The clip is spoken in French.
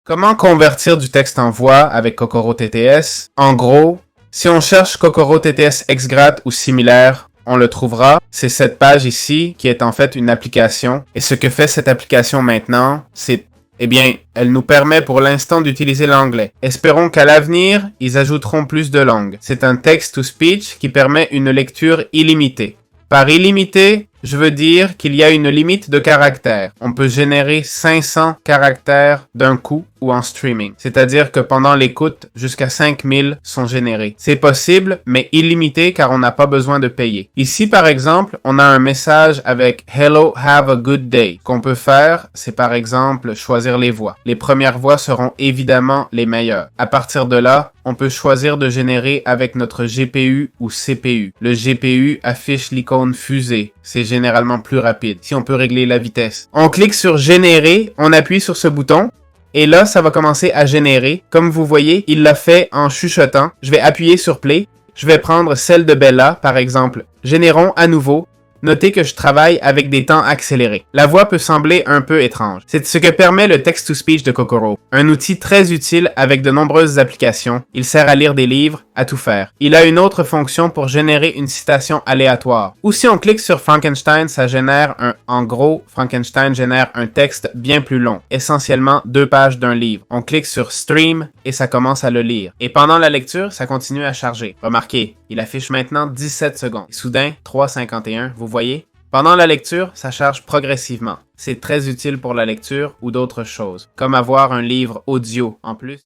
Comment convertir du texte en voix avec Kokoro TTS? En gros, si on cherche Kokoro TTS XGRAT ou similaire, on le trouvera. C'est cette page ici qui est en fait une application. Et ce que fait cette application maintenant, c'est, elle nous permet pour l'instant d'utiliser l'anglais. Espérons qu'à l'avenir, ils ajouteront plus de langues. C'est un text-to-speech qui permet une lecture illimitée. Par illimité, je veux dire qu'il y a une limite de caractères. On peut générer 500 caractères d'un coup ou en streaming. C'est-à-dire que pendant l'écoute, jusqu'à 5000 sont générés. C'est possible, mais illimité car on n'a pas besoin de payer. Ici, par exemple, on a un message avec Hello, have a good day. Ce qu'on peut faire, c'est par exemple choisir les voix. Les premières voix seront évidemment les meilleures. À partir de là, on peut choisir de générer avec notre GPU ou CPU. Le GPU affiche l'icône fusée. C'est généralement plus rapide. Si on peut régler la vitesse. On clique sur générer, on appuie sur ce bouton. Et là, ça va commencer à générer. Comme vous voyez, il l'a fait en chuchotant. Je vais appuyer sur play. Je vais prendre celle de Bella, par exemple. Générons à nouveau. Notez que je travaille avec des temps accélérés. La voix peut sembler un peu étrange. C'est ce que permet le text-to-speech de Kokoro. Un outil très utile avec de nombreuses applications. Il sert à lire des livres, à tout faire. Il a une autre fonction pour générer une citation aléatoire. Ou si on clique sur Frankenstein, ça génère en gros, Frankenstein génère un texte bien plus long. Essentiellement 2 pages d'un livre. On clique sur Stream et ça commence à le lire. Et pendant la lecture, ça continue à charger. Remarquez, il affiche maintenant 17 secondes. Et soudain, 3,51, vous voyez? Pendant la lecture, ça charge progressivement. C'est très utile pour la lecture ou d'autres choses, comme avoir un livre audio en plus.